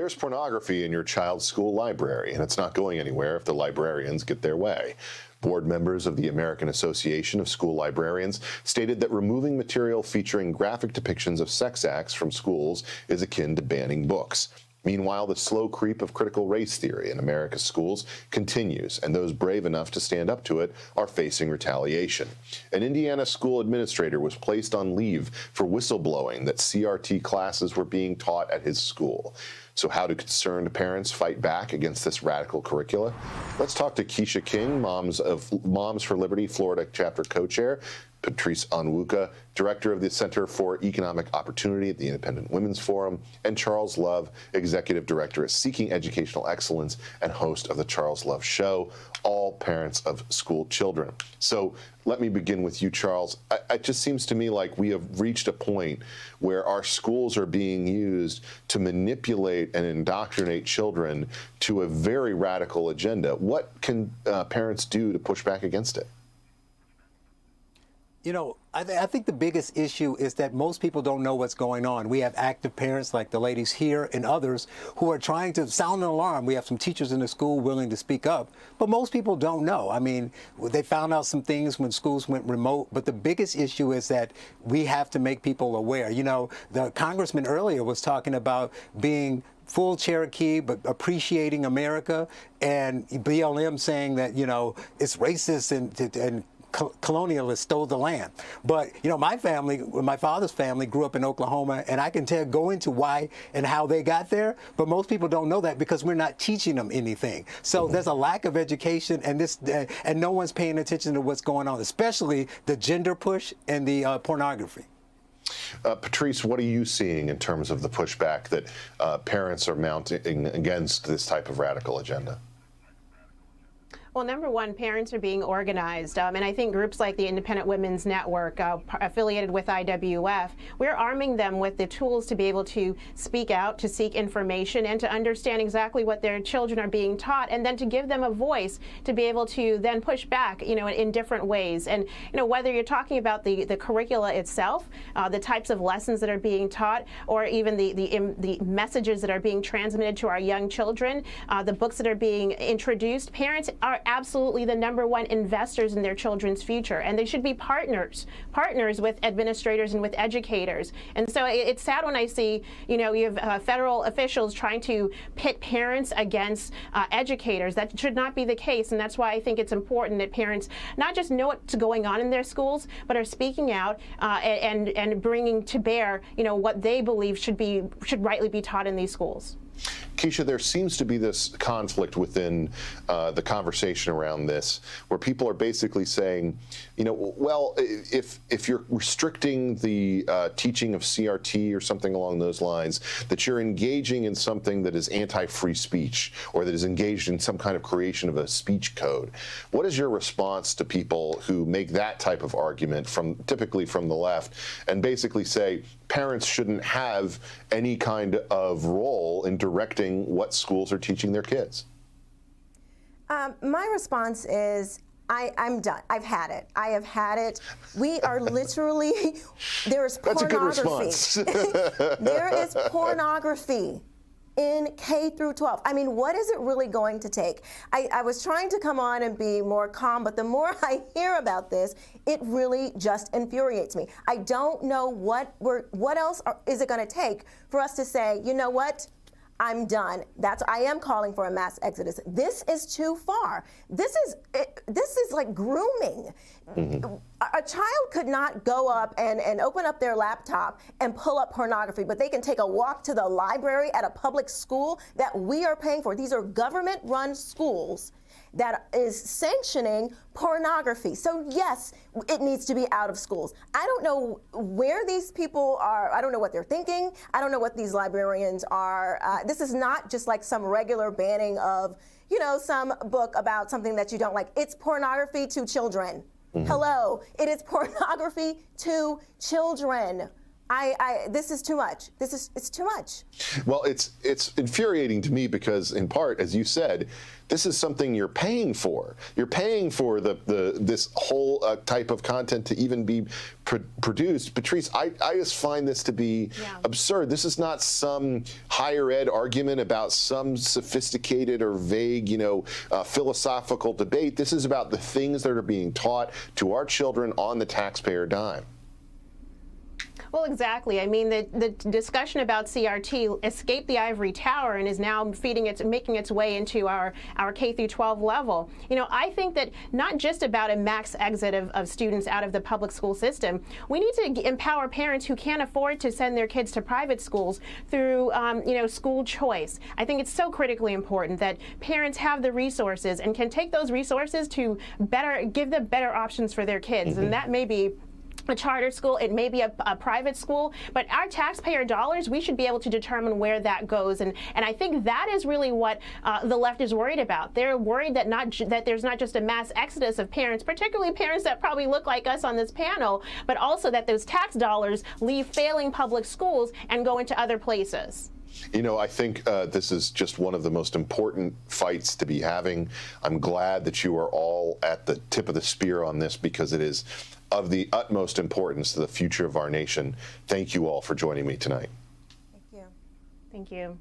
There's pornography in your child's school library, and it's not going anywhere if the librarians get their way. Board members of the American Association of School Librarians stated that removing material featuring graphic depictions of sex acts from schools is akin to banning books. Meanwhile, the slow creep of critical race theory in America's schools continues, and those brave enough to stand up to it are facing retaliation. An Indiana school administrator was placed on leave for whistleblowing that CRT classes were being taught at his school. So how do concerned parents fight back against this radical curricula? Let's talk to Quisha King, Moms for Liberty Florida chapter co-chair, Patrice Onwuka, director of the Center for Economic Opportunity at the Independent Women's Forum, and Charles Love, executive director at Seeking Educational Excellence and host of the Charles Love Show, all parents of school children. So let me begin with you, Charles. It just seems to me like we have reached a point where our schools are being used to manipulate and indoctrinate children to a very radical agenda. What can parents do to push back against it? You know, I think the biggest issue is that most people don't know what's going on. We have active parents like the ladies here and others who are trying to sound an alarm. We have some teachers in the school willing to speak up, but most people don't know. I mean, they found out some things when schools went remote, but the biggest issue is that we have to make people aware. You know, the congressman earlier was talking about being full Cherokee, but appreciating America, and BLM saying that, you know, it's racist and colonialists stole the land. But, you know, my family, my father's family grew up in Oklahoma, and I can go into why and how they got there, but most people don't know that because we're not teaching them anything. So there's a lack of education, and and no one's paying attention to what's going on, especially the gender push and the pornography. Patrice, what are you seeing in terms of the pushback that parents are mounting against this type of radical agenda? Well, number one, parents are being organized, and I think groups like the Independent Women's Network, affiliated with IWF, we're arming them with the tools to be able to speak out, to seek information, and to understand exactly what their children are being taught, and then to give them a voice to be able to then push back, you know, in different ways. And, you know, whether you're talking about the curricula itself, the types of lessons that are being taught, or even the messages that are being transmitted to our young children, the books that are being introduced, parents are absolutely the number one investors in their children's future, and they should be partners with administrators and with educators. And so it's sad when I see, you know, you have federal officials trying to pit parents against educators. That should not be the case, and that's why I think it's important that parents not just know what's going on in their schools, but are speaking out and bringing to bear, you know, what they believe should rightly be taught in these schools. Quisha, there seems to be this conflict within the conversation around this, where people are basically saying, you know, well, if you're restricting the teaching of CRT or something along those lines, that you're engaging in something that is anti-free speech, or that is engaged in some kind of creation of a speech code. What is your response to people who make that type of argument, typically from the left, and basically say parents shouldn't have any kind of role in directing what schools are teaching their kids? My response is, I'm done. I've had it. I have had it. We are literally, there is pornography. That's a good response. There is pornography in K through 12. I mean, what is it really going to take? I was trying to come on and be more calm, but the more I hear about this, it really just infuriates me. I don't know what else is it going to take for us to say, you know what? I'm done. I am calling for a mass exodus. This is too far. This is like grooming. Mm-hmm. A child could not go up and open up their laptop and pull up pornography, but they can take a walk to the library at a public school that we are paying for. These are government-run schools that is sanctioning pornography. So yes, it needs to be out of schools. I don't know where these people are. I don't know what they're thinking. I don't know what these librarians are. This is not just like some regular banning of, you know, some book about something that you don't like. It's pornography to children. Mm-hmm. Hello, it is pornography to children. This is too much. It's too much. Well, it's infuriating to me because, in part, as you said, this is something you're paying for. You're paying for this whole type of content to even be produced. Patrice, I just find this to be absurd. This is not some higher ed argument about some sophisticated or vague, philosophical debate. This is about the things that are being taught to our children on the taxpayer dime. Well, exactly. I mean, the discussion about CRT escaped the ivory tower and is now making its way into our K through 12 level. I think that not just about a max exit of students out of the public school system. We need to empower parents who can't afford to send their kids to private schools through, school choice. I think it's so critically important that parents have the resources and can take those resources to give them better options for their kids, and that may be a charter school, it may be a private school, but our taxpayer dollars, we should be able to determine where that goes. And I think that is really what the left is worried about. They're worried that there's not just a mass exodus of parents, particularly parents that probably look like us on this panel, but also that those tax dollars leave failing public schools and go into other places. I think this is just one of the most important fights to be having. I'm glad that you are all at the tip of the spear on this because it is of the utmost importance to the future of our nation. Thank you all for joining me tonight. Thank you. Thank you.